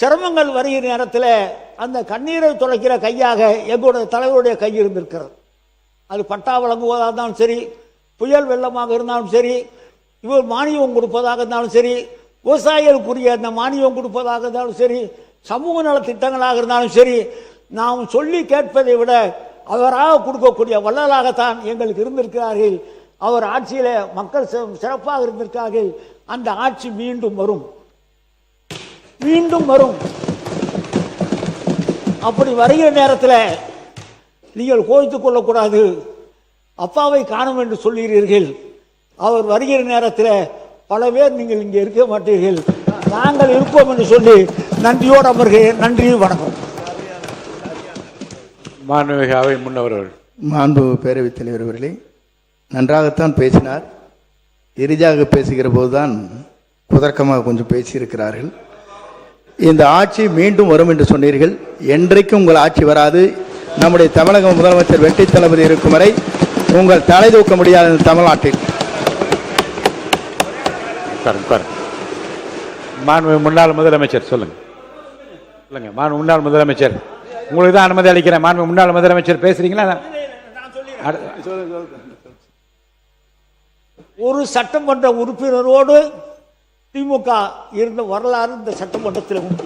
சிரமங்கள் வருகிற நேரத்தில் அந்த கண்ணீரை துடைக்கிற கையாக எங்களுடைய தலைவருடைய கை இருந்திருக்கிறது. அது பட்டா வழங்குவதாக இருந்தாலும் சரி, புயல் வெள்ளமாக இருந்தாலும் சரி, இவர் மானியம் கொடுப்பதாக இருந்தாலும் சரி, விவசாயிகளுக்குரிய அந்த மானியம் கொடுப்பதாக இருந்தாலும் சரி, சமூக நல திட்டங்களாக இருந்தாலும் சரி, நாம் சொல்லி கேட்பதை விட அவராக கொடுக்கக்கூடிய வள்ளலாகத்தான் எங்களுக்கு இருந்திருக்கிறார்கள். அவர் ஆட்சியில் மக்கள் சிறப்பாக இருந்திருக்கிறார்கள். அந்த ஆட்சி மீண்டும் வரும், மீண்டும் வரும். அப்படி வருகிற நேரத்தில் நீங்கள் கோபித்துக் கொள்ளக்கூடாது. அப்பாவை காணும் என்று சொல்கிறீர்கள். அவர் வருகிற நேரத்தில் பல பேர் நீங்கள் இங்கே இருக்க மாட்டீர்கள், நாங்கள் இருப்போம் என்று சொல்லி நன்றியோடு அமர்கிறேன். நன்றி, வணக்கம். மாண்புமிகு அவை முன்னவர்கள். மாண்பு பேரவைத் தலைவர் அவர்களே, நன்றாகத்தான் பேசினார். இறுதியாக பேசுகிற போதுதான் குதர்க்கமாக கொஞ்சம் பேசியிருக்கிறார்கள். இந்த ஆட்சி மீண்டும் வரும் என்று சொன்னீர்கள். என்றைக்கும் உங்கள் ஆட்சி வராது. நம்முடைய தமிழக முதலமைச்சர் வெற்றி தளபதி இருக்கும் வரை உங்கள் தலை தூக்க முடியாத தமிழ்நாட்டில். மாண்புமிகு முன்னாள் முதலமைச்சர் சொல்லுங்க. சொல்லுங்க மாண்பு முன்னாள் முதலமைச்சர், உங்களுக்கு தான் அனுமதி அளிக்கிறேன். மாண்பு முன்னாள் முதலமைச்சர் பேசுறீங்களா? ஒரு சட்டமன்ற உறுப்பினரோடு திமுக இருந்த வரலாறு இந்த சட்டமன்றத்தில் உண்டு.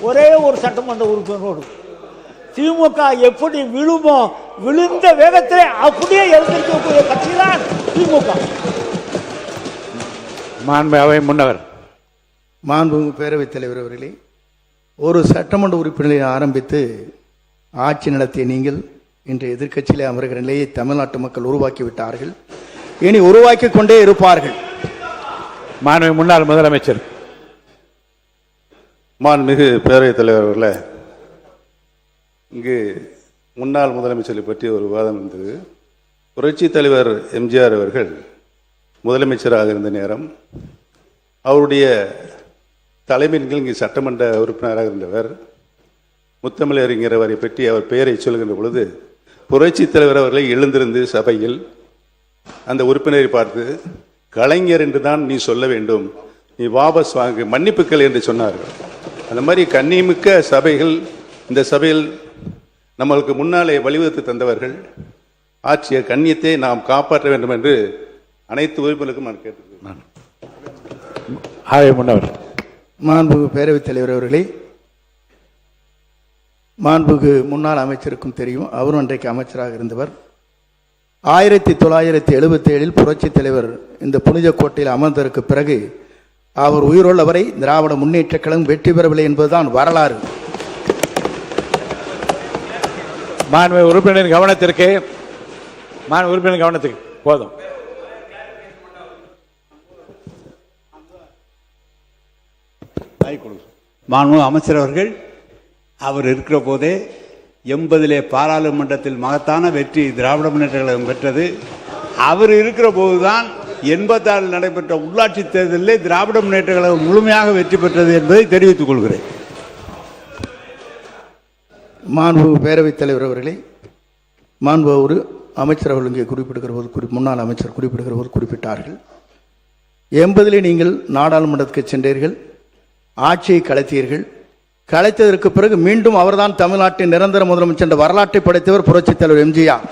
ஒரே ஒரு சட்டமன்ற உறுப்பினரோடு திமுக எப்படி விழுமோ, விழுந்த வேகத்திலே அப்படியே எழுந்திருக்கக்கூடிய கட்சி தான் திமுக. மாண்பு அவை முன்னவர். மாண்பு பேரவைத் தலைவர் அவர்களே, ஒரு சட்டமன்ற உறுப்பினரை ஆரம்பித்து ஆட்சி நடத்திய நீங்கள் இன்று எதிர்க்கட்சியிலே அமர்கிற நிலையை தமிழ்நாட்டு மக்கள் உருவாக்கி விட்டார்கள். இனி உருவாக்கி கொண்டே இருப்பார்கள். மாண்பு முன்னாள் முதலமைச்சர். மாண்புமிகு பேரவைத் தலைவர் அவர்களே, இங்கு முன்னாள் முதலமைச்சரை பற்றி ஒரு விவாதம் இருந்தது. புரட்சி தலைவர் எம்ஜிஆர் அவர்கள் முதலமைச்சராக இருந்த நேரம் அவருடைய தலைமையில் இங்கு சட்டமன்ற உறுப்பினராக இருந்தவர் முத்தமிழறிஞர் அவரை பற்றி அவர் பெயரை சொல்கின்ற பொழுது புரட்சி தலைவர் அவர்களை எழுந்திருந்து சபையில் அந்த உறுப்பினரை பார்த்து, கலைஞர் என்று தான் நீ சொல்ல வேண்டும், நீ வாபஸ் வாங்கு, மன்னிப்புக்கள் என்று சொன்னார்கள். அந்த மாதிரி கண்ணியமிக்க சபைகள் இந்த சபையில் நம்மளுக்கு முன்னாலே வழிவகுத்து தந்தவர்கள். ஆட்சிய கண்ணியத்தை நாம் காப்பாற்ற வேண்டும் என்று அனைத்து உறுப்பினருக்கும் நான் கேட்டுக்கிறேன். மாண்புகு பேரவைத் தலைவர் அவர்களே, மாண்புகு முன்னாள் அமைச்சருக்கும் தெரியும், அவரும் அன்றைக்கு அமைச்சராக இருந்தவர். 1977 புரட்சி தலைவர் இந்த புனித கோட்டையில் அமர்ந்ததற்கு பிறகு அவர் உயிரோள்ளவரை திராவிட முன்னேற்ற கழகம் வெற்றி பெறவில்லை என்பதுதான் வரலாறு. மாண்பு உறுப்பினர் கவனத்திற்கு, மாண்பு உறுப்பினர் கவனத்துக்கு போதும். மாண்பு அமைச்சர் அவர்கள், அவர் இருக்கிற போதே 80 பாராளுமன்றத்தில் மகத்தான வெற்றி திராவிட முன்னேற்ற கழகம் பெற்றது. அவர் இருக்கிற போதுதான் 86 நடைபெற்ற உள்ளாட்சி தேர்தலில் திராவிட முன்னேற்ற கழகம் முழுமையாக வெற்றி பெற்றது என்பதை தெரிவித்துக் கொள்கிறேன். மாண்பு பேரவைத் தலைவர் அவர்களே, மாண்பு ஒரு அமைச்சர் அவர்கள் இங்கே குறிப்பிடுகிற போது, முன்னாள் அமைச்சர் குறிப்பிடுகிற போது குறிப்பிட்டார்கள், 80 நீங்கள் நாடாளுமன்றத்துக்கு சென்றீர்கள், ஆட்சியை கலைத்தீர்கள். கலைத்ததற்கு பிறகு மீண்டும் அவர்தான் தமிழ்நாட்டின் நிரந்தர முதலமைச்சர் என்ற வரலாற்றை படைத்தவர் புரட்சித் தலைவர் எம்ஜிஆர்.